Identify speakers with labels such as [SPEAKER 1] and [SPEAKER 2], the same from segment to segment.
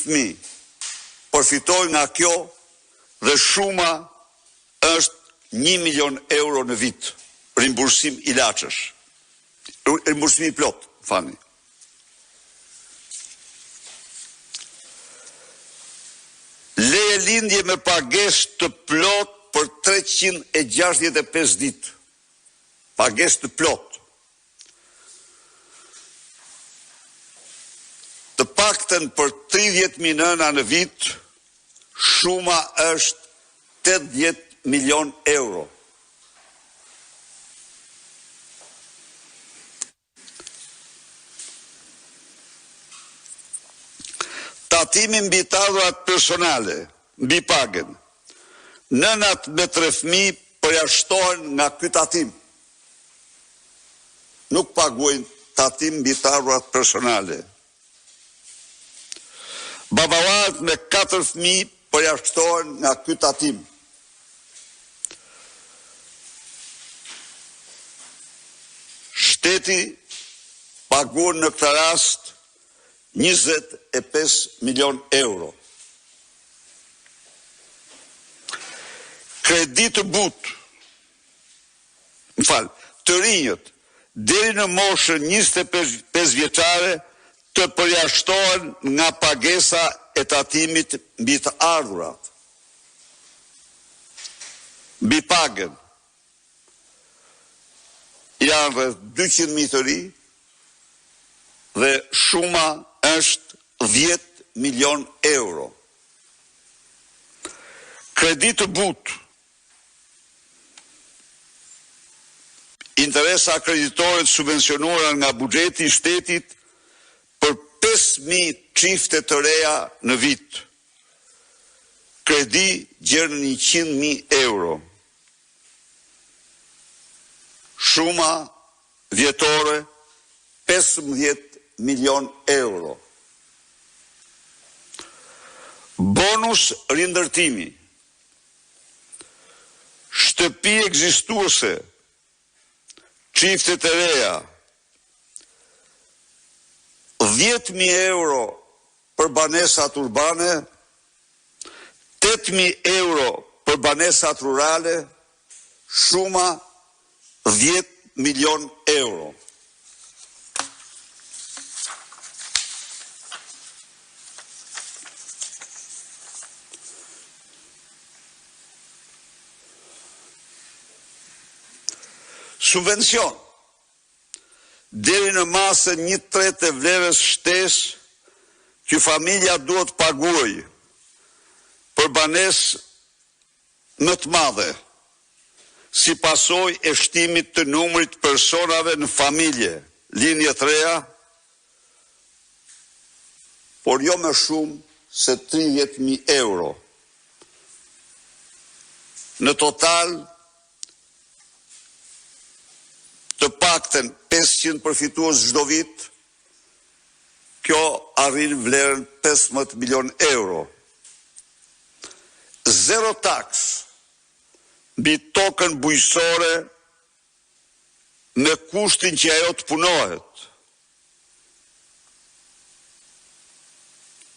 [SPEAKER 1] fëmijë përfitojnë nga kjo dhe shuma është 1 milion euro në vit, rimbursim ilaçesh. Rimbursimi i plot, fani. Leje lindje me pagesë të plot për 365 ditë. Pagesë të plot. Të paktën për 30.000 nëna në vit, shuma është 80 milion euro. Tatimi mbi të ardhurat personale, mbi pagën. Nënat me 3 fëmijë përjashtohen nga ky tatim. Nuk paguajnë tatim mbi të ardhurat personale. Baballarët me 4 fëmijë përjashtohen nga ky tatim. Shteti paguan në këtë rast 25 milion euro. Kredi të butë, të rinjët, deri në moshën 25 vjeçare të përjashtohen nga pagesa e tatimit mbi të ardhurat. Mbi pagën janë rreth 200.000 të ri dhe shuma është 10 milion euro. Kredi të butë, interesa kreditore të subvencionuara nga buxheti i shtetit për 5.000 çifte të reja në vit. Kredi gjerë në 100.000 euro. Shuma vjetore 15 milion euro. Bonus rindërtimi. Shtëpi ekzistuese, çiftet e reja, 10.000 euro për banesat urbane, 8.000 euro për banesat rurale, shuma 10 milion euro. Subvencion, deri në masën 1/3 e vlerës shtesë që familja duhet paguaj për banesë më të madhe, si pasojë e shtimit të numrit personave në familje, linje të reja, por jo më shumë se 30.000 euro. Në total, të paktën 500 përfitues çdo vit, kjo arrin vlerën 15 milion euro. Zero taks mbi tokën bujqësore me kushtin që ajo të punohet.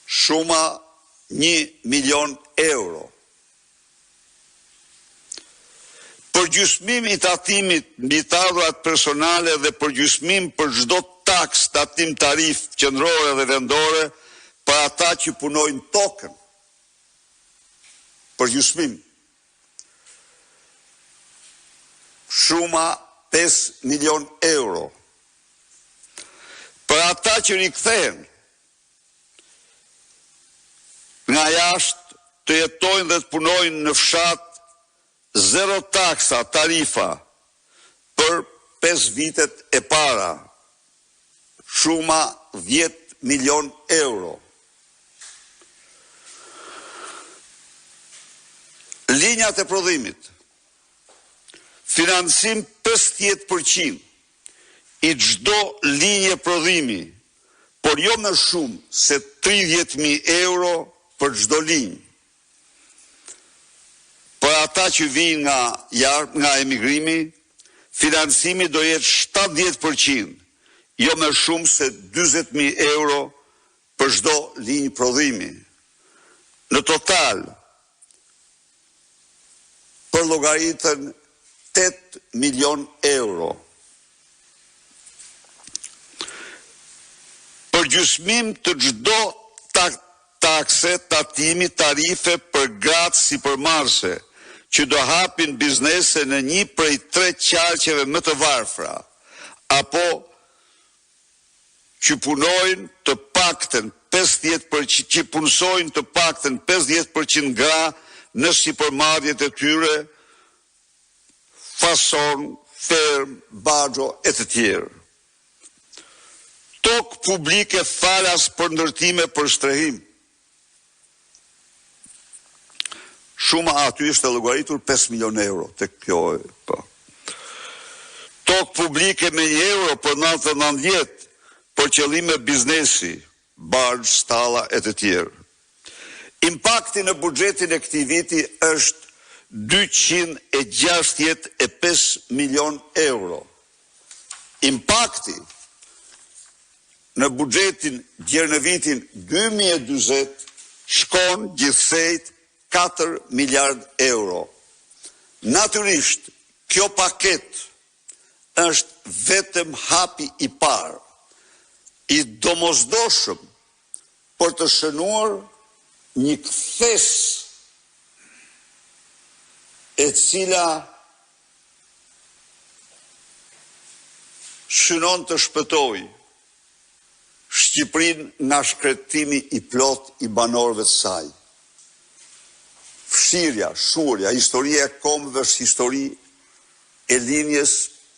[SPEAKER 1] Shuma 1 milion euro. Përgjysmim i tatimit mbi të ardhurat personale dhe përgjysmim për çdo taks, tatim, tarif qendrore dhe vendore për ata që punojnë tokën. Përgjysmim. Shuma 5 milion euro. Për ata që rikthehen nga jashtë të jetojnë dhe të punojnë në fshat, zero taksa, tarifa për 5 vitet e para. Shuma 10 milion euro. Linjat e prodhimit. Financim 50% i çdo linje prodhimi, por jo më shumë se 30.000 euro për çdo linjë. Për ata që vijnë nga emigrimi, financimi do jetë 70%, jo më shumë se 40.000 euro për çdo linjë prodhimi. Në total, përllogaritën 8 milion euro. Për gjysmim të çdo takse, tatimi, tarife për gratë sipërmarrëse, që do hapin biznese në një prej 3 qarqeve më të varfra, apo që punojnë të paktën 50%, që punësojnë të paktën 50% gra në sipërmarrjet e tyre, fason, ferm, baxho e të tjerë. Tokë publike falas për ndërtime për shtrehim. Shuma aty është llogaritur 5 milion euro, tek kjo po. Tokë publike me 1 euro për 99 për qëllime biznesi, barx, stalla e të tjerë. Impakti në buxhetin e këtij viti është 265 milion euro. Impakti në buxhetin gjerë në vitin 2020 shkon gjithsejt 4 miliard euro. Natyrisht, kjo paket është vetëm hapi i parë, i domosdoshëm për të shënuar një kthes e cila synon të shpëtojë Shqipërinë nga shkretimi i plot i banorëve të saj. Fshirja, shurja, historia e kombëve është histori e linjes